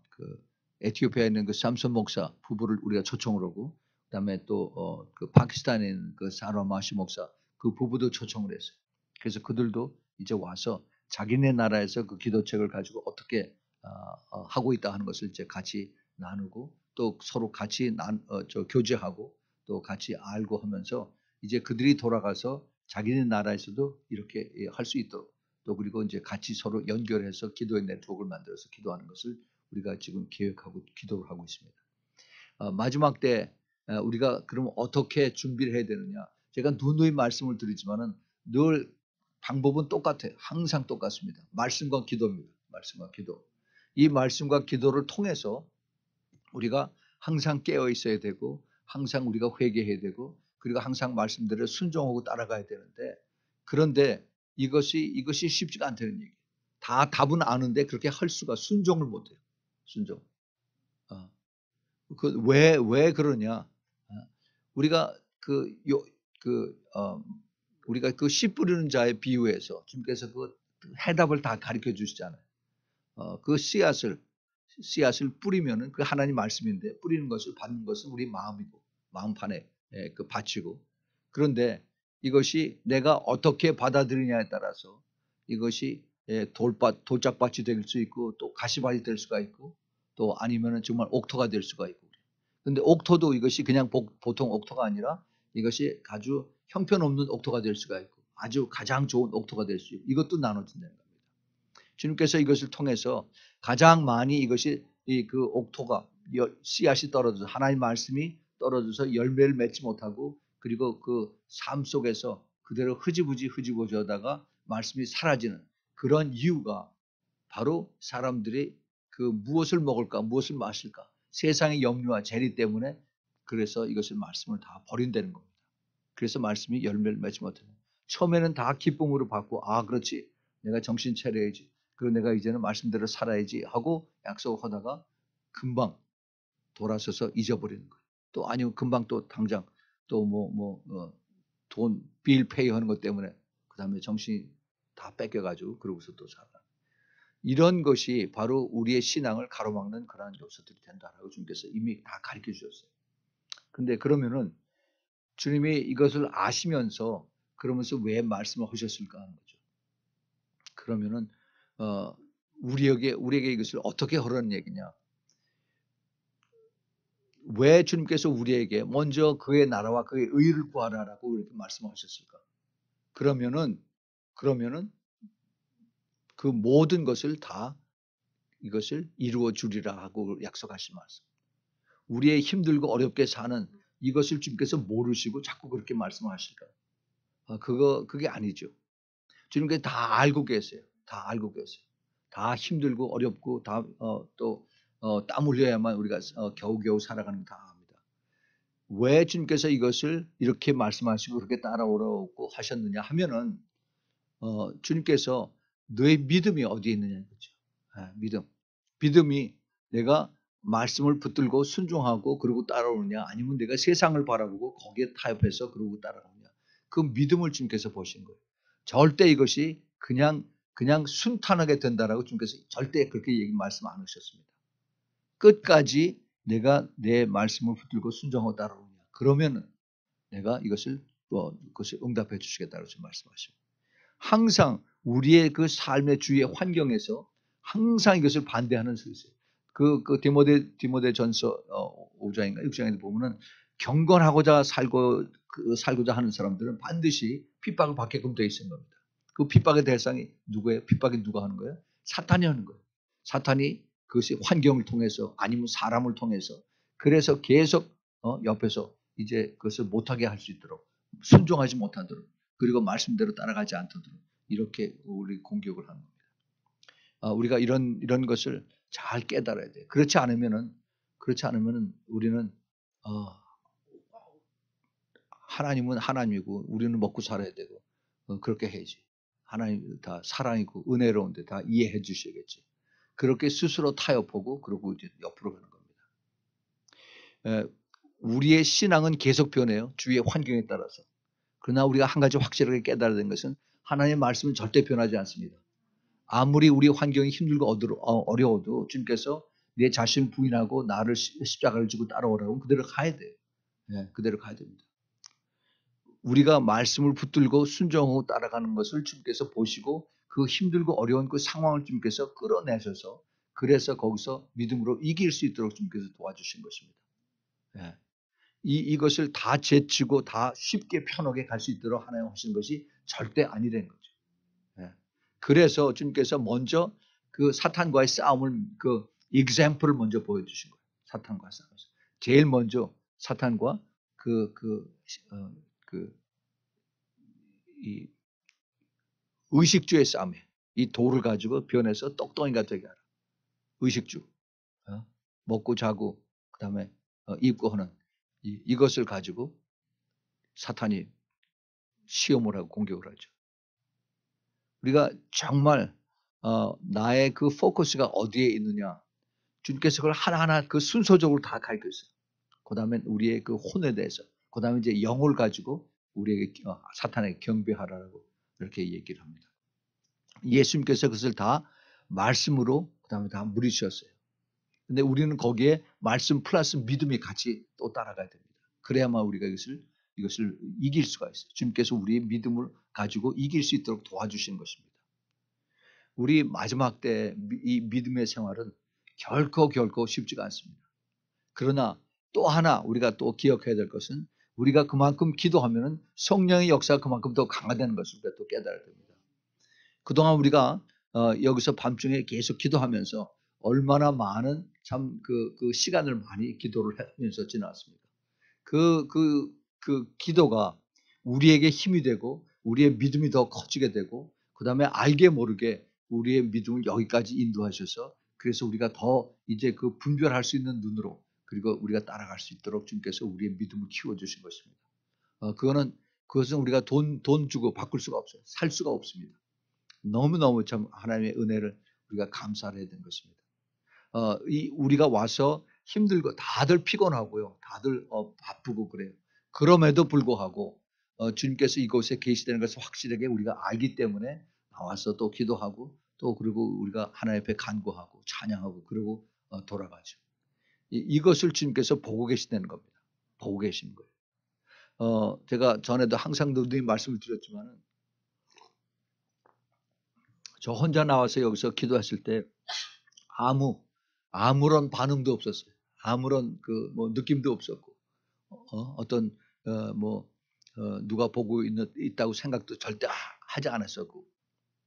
그 에티오피아에 있는 그 삼손 목사 부부를 우리가 초청을 하고, 그다음에 또 그 파키스탄에 있는 그 사라마시 목사 그 부부도 초청을 했어요. 그래서 그들도 이제 와서 자기네 나라에서 그 기도책을 가지고 어떻게 하고 있다 하는 것을 이제 같이 나누고 또 서로 같이 교제하고 또 같이 알고 하면서 이제 그들이 돌아가서 자기네 나라에서도 이렇게 할 수 있도록, 또 그리고 이제 같이 서로 연결해서 기도의 네트워크를 만들어서 기도하는 것을 우리가 지금 계획하고 기도를 하고 있습니다. 마지막 때 우리가 그럼 어떻게 준비를 해야 되느냐? 제가 누누이 말씀을 드리지만은 늘 방법은 똑같아요. 항상 똑같습니다. 말씀과 기도입니다. 말씀과 기도. 이 말씀과 기도를 통해서 우리가 항상 깨어 있어야 되고, 항상 우리가 회개해야 되고, 그리고 항상 말씀대로 순종하고 따라가야 되는데, 그런데 이것이 쉽지가 않다는 얘기예요. 다 답은 아는데 그렇게 할 수가, 순종을 못해요. 순종. 왜 그러냐? 우리가 우리가 그 씨 뿌리는 자의 비유에서 주님께서 그 해답을 다 가르쳐 주시잖아요. 그 씨앗을 뿌리면은 그 하나님 말씀인데, 뿌리는 것을 받는 것은 우리 마음이고 마음판에 그 밭이고, 그런데 이것이 내가 어떻게 받아들이냐에 따라서 이것이 돌짝밭이 될 수 있고 또 가시밭이 될 수가 있고 또 아니면은 정말 옥토가 될 수가 있고. 근데 옥토도 이것이 그냥 보통 옥토가 아니라 이것이 아주 형편없는 옥토가 될 수가 있고 아주 가장 좋은 옥토가 될 수 있고, 이것도 나눠진다는 겁니다. 주님께서 이것을 통해서 가장 많이 이것이 그 옥토가 씨앗이 떨어져서 하나님 말씀이 떨어져서 열매를 맺지 못하고, 그리고 그 삶 속에서 그대로 흐지부지 하다가 말씀이 사라지는 그런 이유가 바로 사람들이 그 무엇을 먹을까 무엇을 마실까 세상의 염려와 재리 때문에, 그래서 이것을 말씀을 다 버린다는 겁니다. 그래서 말씀이 열매를 맺지 못하는, 처음에는 다 기쁨으로 받고 그렇지 내가 정신 차려야지, 그리고 내가 이제는 말씀대로 살아야지 하고 약속하다가 금방 돌아서서 잊어버리는 거예요. 또 아니면 금방 또 당장 또 돈 빌 페이 하는 것 때문에 그 다음에 정신이 다 뺏겨가지고 그러고서 또 살아. 이런 것이 바로 우리의 신앙을 가로막는 그러한 요소들이 된다라고 주님께서 이미 다 가르쳐 주셨어요. 근데 그러면은 주님이 이것을 아시면서 그러면서 왜 말씀을 하셨을까 하는 거죠. 그러면은 우리에게 이것을 어떻게 하라는 얘기냐? 왜 주님께서 우리에게 먼저 그의 나라와 그의 의를 구하라라고 이렇게 말씀하셨을까? 그러면은 그 모든 것을 다 이것을 이루어 주리라 하고 약속하신 말씀. 우리의 힘들고 어렵게 사는 이것을 주님께서 모르시고 자꾸 그렇게 말씀하실까? 그게 아니죠. 주님께서 다 알고 계세요. 다 알고 계세요. 다 힘들고 어렵고 땀 흘려야만 우리가 겨우겨우 살아가는 거 다 압니다. 왜 주님께서 이것을 이렇게 말씀하시고 그렇게 따라오라고 하셨느냐 하면은 주님께서 너의 믿음이 어디에 있느냐는 거죠. 믿음. 믿음이 내가 말씀을 붙들고 순종하고 그러고 따라오느냐, 아니면 내가 세상을 바라보고 거기에 타협해서 그러고 따라오느냐. 그 믿음을 주님께서 보신 거예요. 절대 이것이 그냥 순탄하게 된다라고 주님께서 절대 그렇게 말씀 안 하셨습니다. 끝까지 내가 내 말씀을 붙들고 순종하고 따라오느냐. 그러면은 내가 그것을 응답해 주시겠다고 말씀하십니다. 항상 우리의 그 삶의 주위의 환경에서 항상 이것을 반대하는 수 있어요. 그 디모데전서 5장인가 6장에 보면은 경건하고자 살고자 하는 사람들은 반드시 핍박을 받게끔 되어 있는 겁니다. 그 핍박의 대상이 누구예요? 핍박이 누가 하는 거예요? 사탄이 하는 거예요. 사탄이 그것이 환경을 통해서 아니면 사람을 통해서 그래서 계속 옆에서 이제 그것을 못하게 할 수 있도록 순종하지 못하도록 그리고 말씀대로 따라가지 않도록 이렇게 우리 공격을 하는 겁니다. 우리가 이런 것을 잘 깨달아야 돼요. 그렇지 않으면은 우리는 하나님은 하나님이고 우리는 먹고 살아야 되고 그렇게 해야지. 하나님 다 사랑이고 은혜로운데 다 이해해 주셔야겠지. 그렇게 스스로 타협하고 그러고 이제 옆으로 가는 겁니다. 우리의 신앙은 계속 변해요. 주위의 환경에 따라서. 그러나 우리가 한 가지 확실하게 깨달아야 되는 것은 하나님의 말씀은 절대 변하지 않습니다. 아무리 우리 환경이 힘들고 어려워도 주님께서 내 자신을 부인하고 나를 십자가를 지고 따라오라고 그대로 가야 돼요. 그대로 가야 됩니다. 우리가 말씀을 붙들고 순종하고 따라가는 것을 주님께서 보시고 그 힘들고 어려운 그 상황을 주님께서 끌어내셔서 그래서 거기서 믿음으로 이길 수 있도록 주님께서 도와주신 것입니다. 이것을 다 제치고 다 쉽게 편하게 갈 수 있도록 하나님 하신 것이 절대 아니라는 거죠. 그래서 주님께서 먼저 그 사탄과의 싸움을 그 example을 먼저 보여주신 거예요. 사탄과 싸움에서 제일 먼저 사탄과 이 의식주의 싸움에 이 돌을 가지고 변해서 똑똑이가 되게 하라. 의식주 먹고 자고 그다음에 입고 하는 이것을 가지고 사탄이 시험을 하고 공격을 하죠. 우리가 정말 나의 그 포커스가 어디에 있느냐 주님께서 그걸 하나하나 그 순서적으로 다 가르쳐 있어요. 그 다음에 우리의 그 혼에 대해서 그 다음에 이제 영을 가지고 우리에게 사탄에게 경배하라고 이렇게 얘기를 합니다. 예수님께서 그것을 다 말씀으로 그 다음에 다 물으셨어요. 근데 우리는 거기에 말씀 플러스 믿음이 같이 또 따라가야 됩니다. 그래야만 우리가 이것을 이길 수가 있어요. 주님께서 우리의 믿음을 가지고 이길 수 있도록 도와주시는 것입니다. 우리 마지막 때 이 믿음의 생활은 결코 쉽지가 않습니다. 그러나 또 하나 우리가 또 기억해야 될 것은 우리가 그만큼 기도하면 성령의 역사가 그만큼 더 강화되는 것을 우리가 또 깨달아야 됩니다. 그동안 우리가 여기서 밤중에 계속 기도하면서 얼마나 많은 참 그 시간을 많이 기도를 하면서 지나왔습니다. 그 기도가 우리에게 힘이 되고 우리의 믿음이 더 커지게 되고 그 다음에 알게 모르게 우리의 믿음을 여기까지 인도하셔서 그래서 우리가 더 이제 그 분별할 수 있는 눈으로 그리고 우리가 따라갈 수 있도록 주님께서 우리의 믿음을 키워주신 것입니다. 그것은 우리가 돈 주고 바꿀 수가 없어요. 살 수가 없습니다. 너무너무 참 하나님의 은혜를 우리가 감사를 해야 되는 것입니다. 우리가 와서 힘들고 다들 피곤하고요. 다들 바쁘고 그래요. 그럼에도 불구하고 주님께서 이곳에 계시다는 것을 확실하게 우리가 알기 때문에 나와서 또 기도하고 또 그리고 우리가 하나님 앞에 간구하고 찬양하고 그리고 돌아가죠. 이것을 주님께서 보고 계시다는 겁니다. 보고 계시는 거예요. 제가 전에도 항상 늘 말씀을 드렸지만 저 혼자 나와서 여기서 기도했을 때 아무런 반응도 없었어요. 아무런 뭐 느낌도 없었고 누가 보고 있다고 생각도 절대 하지 않았었고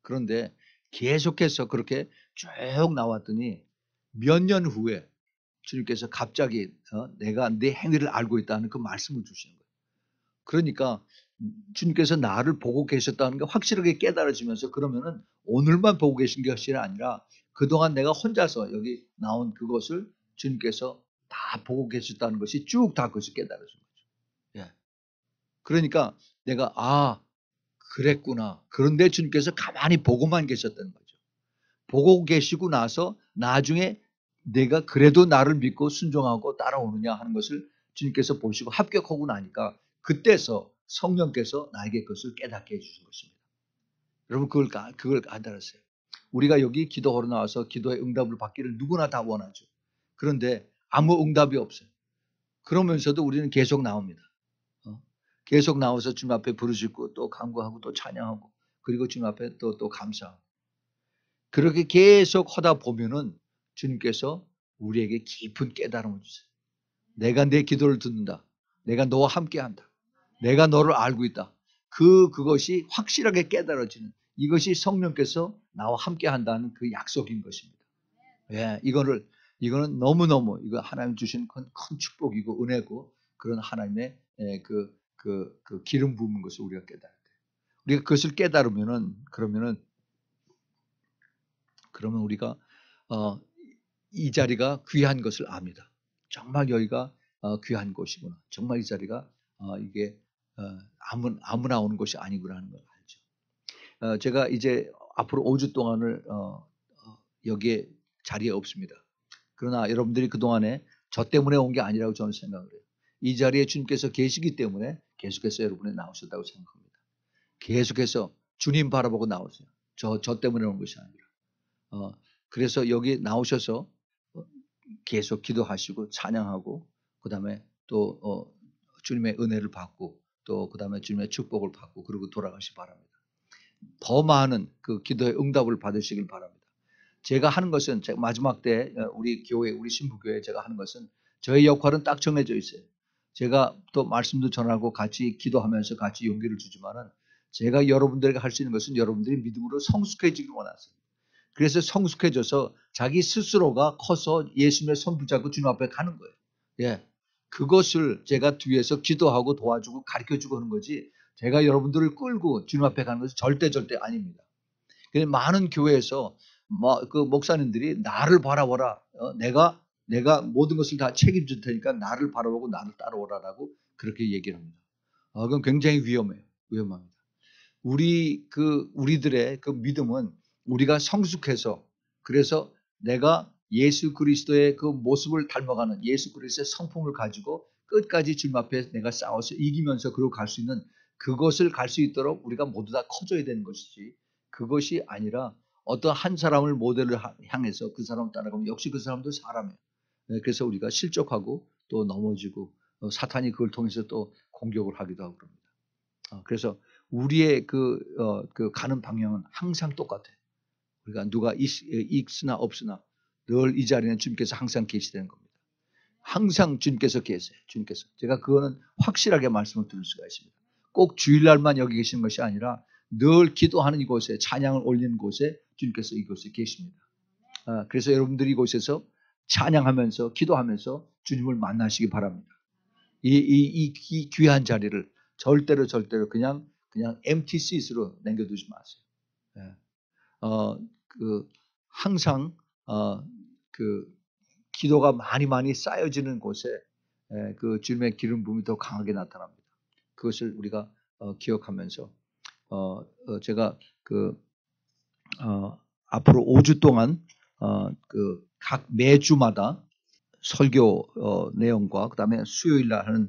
그런데 계속해서 그렇게 쭉 나왔더니 몇 년 후에 주님께서 갑자기 내가 네 행위를 알고 있다는 그 말씀을 주시는 거예요. 그러니까 주님께서 나를 보고 계셨다는 게 확실하게 깨달아지면서 그러면은 오늘만 보고 계신 것이 아니라 그동안 내가 혼자서 여기 나온 그것을 주님께서 다 보고 계셨다는 것이 쭉 다 그것이 깨달아진 거죠. 그러니까 내가 그랬구나. 그런데 주님께서 가만히 보고만 계셨다는 거죠. 보고 계시고 나서 나중에 내가 그래도 나를 믿고 순종하고 따라오느냐 하는 것을 주님께서 보시고 합격하고 나니까 그때서 성령께서 나에게 그것을 깨닫게 해주신 것입니다. 여러분 그걸 알았어요. 우리가 여기 기도하러 나와서 기도의 응답을 받기를 누구나 다 원하죠. 그런데 아무 응답이 없어요. 그러면서도 우리는 계속 나옵니다. 계속 나와서 주님 앞에 부르짖고 또 간구하고 또 찬양하고 그리고 주님 앞에 또 감사하고 그렇게 계속 하다 보면은 주님께서 우리에게 깊은 깨달음을 주세요. 내가 내 기도를 듣는다. 내가 너와 함께한다. 내가 너를 알고 있다. 그것이 확실하게 깨달아지는 이것이 성령께서 나와 함께한다는 그 약속인 것입니다. 예, 이거는 너무너무 이거 하나님 주신 큰 축복이고 은혜고 그런 하나님의 그 기름 부은 것을 우리가 깨달아야 돼요. 우리가 그것을 깨달으면은 그러면 우리가 이 자리가 귀한 것을 압니다. 정말 여기가 귀한 곳이구나. 정말 이 자리가 이게 아무나 오는 곳이 아니구나 하는 걸 알죠. 제가 이제 앞으로 5주 동안을 여기에 자리에 없습니다. 그러나 여러분들이 그동안에 저 때문에 온 게 아니라고 저는 생각을 해요. 이 자리에 주님께서 계시기 때문에 계속해서 여러분이 나오셨다고 생각합니다. 계속해서 주님 바라보고 나오세요. 저 때문에 온 것이 아니라. 그래서 여기 나오셔서 계속 기도하시고 찬양하고 그다음에 또 주님의 은혜를 받고 또 그다음에 주님의 축복을 받고 그리고 돌아가시 바랍니다. 더 많은 그 기도의 응답을 받으시길 바랍니다. 제가 하는 것은 마지막 때 우리 교회 우리 신부교회 제가 하는 것은 저의 역할은 딱 정해져 있어요. 제가 또 말씀도 전하고 같이 기도하면서 같이 용기를 주지만은 제가 여러분들에게 할 수 있는 것은 여러분들이 믿음으로 성숙해지길 원하세요. 그래서 성숙해져서 자기 스스로가 커서 예수님의 손 붙잡고 주님 앞에 가는 거예요. 예, 그것을 제가 뒤에서 기도하고 도와주고 가르쳐주고 하는 거지 제가 여러분들을 끌고 주님 앞에 가는 것은 절대 아닙니다. 많은 교회에서 그 목사님들이 나를 바라보라. 내가 모든 것을 다 책임질 테니까 나를 바라보고 나를 따라오라라고 그렇게 얘기를 합니다. 그건 굉장히 위험합니다. 우리들의 그 믿음은 우리가 성숙해서 그래서 내가 예수 그리스도의 그 모습을 닮아가는 예수 그리스도의 성품을 가지고 끝까지 주님 앞에 내가 싸워서 이기면서 그리고 갈 수 있는 그것을 갈 수 있도록 우리가 모두 다 커져야 되는 것이지 그것이 아니라 어떤 한 사람을 모델을 향해서 그 사람을 따라가면 역시 그 사람도 사람이에요. 그래서 우리가 실족하고 또 넘어지고 사탄이 그걸 통해서 또 공격을 하기도 하고 그럽니다. 그래서 우리의 그 가는 방향은 항상 똑같아요. 우리가 누가 있으나 없으나 늘 이 자리는 주님께서 항상 계시다는 겁니다. 항상 주님께서 계세요. 주님께서. 제가 그거는 확실하게 말씀을 드릴 수가 있습니다. 꼭 주일날만 여기 계시는 것이 아니라 늘 기도하는 이곳에 찬양을 올리는 곳에 주님께서 이곳에 계십니다. 그래서 여러분들이 이곳에서 찬양하면서 기도하면서 주님을 만나시기 바랍니다. 이 귀한 자리를 절대로 그냥 empty seat으로 남겨두지 마세요. 항상 그 기도가 많이 쌓여지는 곳에 그 주님의 기름 부음이 더 강하게 나타납니다. 그것을 우리가 기억하면서 제가 앞으로 5주 동안 각 매주마다 설교 내용과 그다음에 수요일날 하는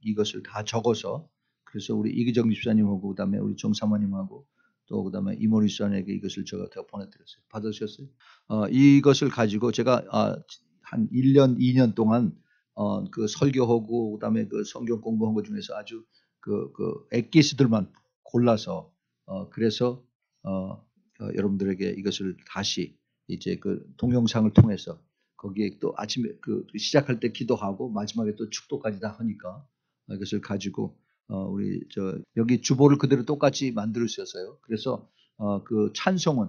이것을 다 적어서 그래서 우리 이기정 집사님하고 그다음에 우리 정사모님하고 또 그다음에 이모리 수사님에게 이것을 제가 보내드렸어요. 받으셨어요? 이것을 가지고 제가 한 1년, 2년 동안 그 설교하고 그다음에 그 성경 공부한 것 중에서 아주 그 엑기스들만 골라서 그래서 여러분들에게 이것을 다시 이제 그 동영상을 통해서 거기에 또 아침에 시작할 때 기도하고 마지막에 또 축도까지 다 하니까 이것을 가지고 우리 여기 주보를 그대로 똑같이 만들으셔서요. 그래서 그 찬송을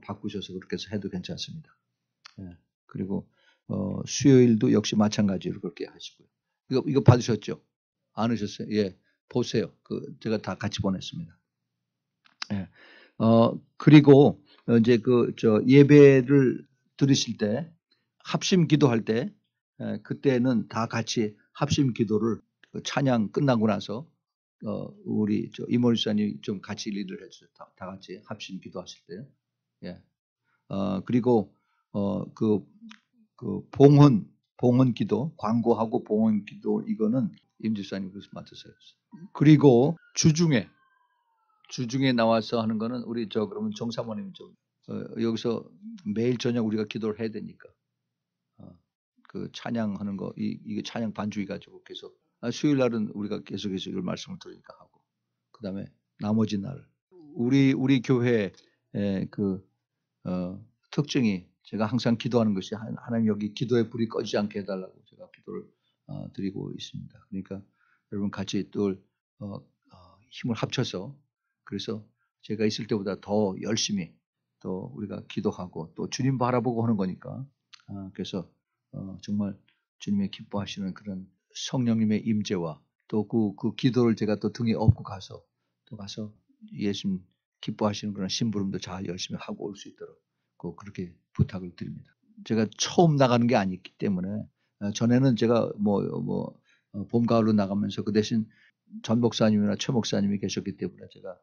바꾸셔서 그렇게 해서 해도 괜찮습니다. 예. 그리고 수요일도 역시 마찬가지로 그렇게 하시고요. 이거 받으셨죠? 안 하셨어요? 예, 보세요. 제가 다 같이 보냈습니다. 예. 그리고 이제 예배를 들으실 때 합심 기도할 때 그때는 다 같이 합심 기도를 찬양 끝나고 나서 우리 이모리 사님 좀 같이 리드를 해주세요. 다 같이 합심 기도하실 때요. 예. 그리고 그 봉헌 기도, 광고하고 봉헌 기도 이거는 임지사님 그래서 맡으세요. 그리고 주중에 나와서 하는 거는 우리 그러면 정사모님 좀 여기서 매일 저녁 우리가 기도를 해야 되니까 그 찬양하는 거 이게 찬양 반주해 가지고 계속 수요일 날은 우리가 계속해서 이걸 말씀을 드리니까 하고 그다음에 나머지 날 우리 교회의 그 특징이 제가 항상 기도하는 것이 하나님 여기 기도의 불이 꺼지지 않게 해달라고 제가 기도를 드리고 있습니다. 그러니까 여러분 같이 또 힘을 합쳐서 그래서 제가 있을 때보다 더 열심히 또 우리가 기도하고 또 주님 바라보고 하는 거니까 그래서 정말 주님의 기뻐하시는 그런 성령님의 임재와 또 그 기도를 제가 또 등에 업고 가서 예수님 기뻐하시는 그런 심부름도 잘 열심히 하고 올 수 있도록 그렇게 부탁을 드립니다. 제가 처음 나가는 게 아니기 때문에 전에는 제가 봄 가을로 나가면서 그 대신 전 목사님이나 최 목사님이 계셨기 때문에 제가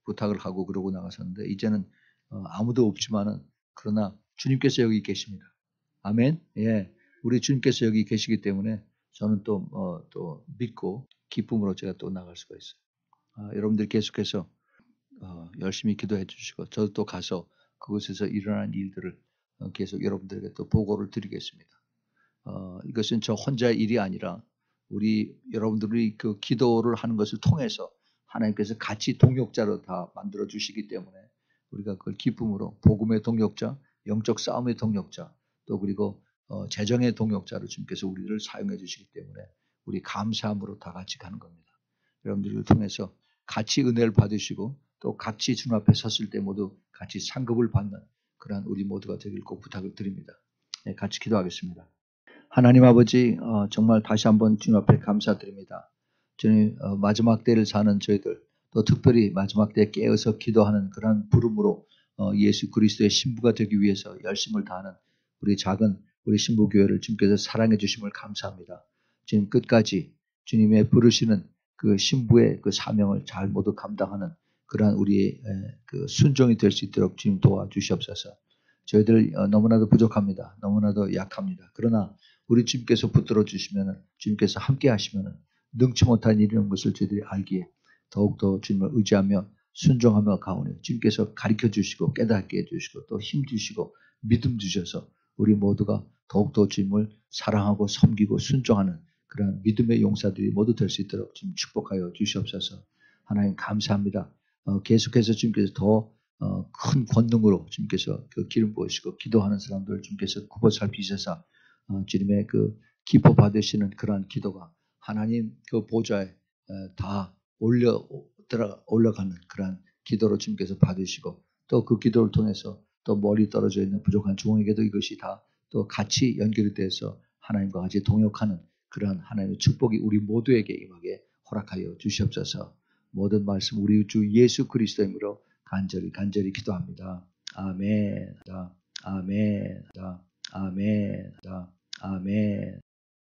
부탁을 하고 그러고 나갔었는데 이제는 아무도 없지만은 그러나 주님께서 여기 계십니다. 아멘. 예, 우리 주님께서 여기 계시기 때문에 저는 또 믿고 기쁨으로 제가 또 나갈 수가 있어요. 여러분들 계속해서 열심히 기도해 주시고 저도 또 가서 그곳에서 일어난 일들을 계속 여러분들에게 또 보고를 드리겠습니다. 이것은 저 혼자의 일이 아니라 우리 여러분들이 그 기도를 하는 것을 통해서 하나님께서 같이 동역자로 다 만들어 주시기 때문에 우리가 그걸 기쁨으로 복음의 동역자, 영적 싸움의 동역자, 또 그리고 재정의 동역자로 주님께서 우리를 사용해 주시기 때문에 우리 감사함으로 다 같이 가는 겁니다. 여러분들을 통해서 같이 은혜를 받으시고 또 같이 주님 앞에 섰을 때 모두 같이 상급을 받는 그러한 우리 모두가 되길 꼭 부탁을 드립니다. 네, 같이 기도하겠습니다. 하나님 아버지 정말 다시 한번 주님 앞에 감사드립니다. 주님 마지막 때를 사는 저희들 또 특별히 마지막 때에 깨어서 기도하는 그런 부름으로 예수 그리스도의 신부가 되기 위해서 열심을 다하는 우리 작은 우리 신부교회를 주님께서 사랑해 주심을 감사합니다. 지금 끝까지 주님의 부르시는 그 신부의 그 사명을 잘 모두 감당하는 그러한 우리의 그 순종이 될 수 있도록 주님 도와주시옵소서. 저희들 너무나도 부족합니다. 너무나도 약합니다. 그러나 우리 주님께서 붙들어 주시면 주님께서 함께 하시면 능치 못한 일이라는 것을 저희들이 알기에 더욱더 주님을 의지하며 순종하며 가오니 주님께서 가르쳐 주시고 깨닫게 해주시고 또 힘 주시고 믿음 주셔서 우리 모두가 더욱더 주님을 사랑하고 섬기고 순종하는 그런 믿음의 용사들이 모두 될 수 있도록 주님 축복하여 주시옵소서. 하나님 감사합니다. 계속해서 주님께서 더 큰 권능으로 주님께서 그 기름 부으시고 기도하는 사람들 주님께서 굽어 살피셔서 주님의 그 기뻐 받으시는 그러한 기도가 하나님 그 보좌에 다 올라가는 그러한 기도로 주님께서 받으시고 또 그 기도를 통해서 또 멀리 떨어져 있는 부족한 종에게도 이것이 다 또 같이 연결이 돼서 하나님과 같이 동역하는 그러한 하나님의 축복이 우리 모두에게 임하게 허락하여 주시옵소서. 모든 말씀 우리 주 예수 그리스도의 이름으로 간절히 기도합니다. 아멘. 아멘. 아멘. 아멘.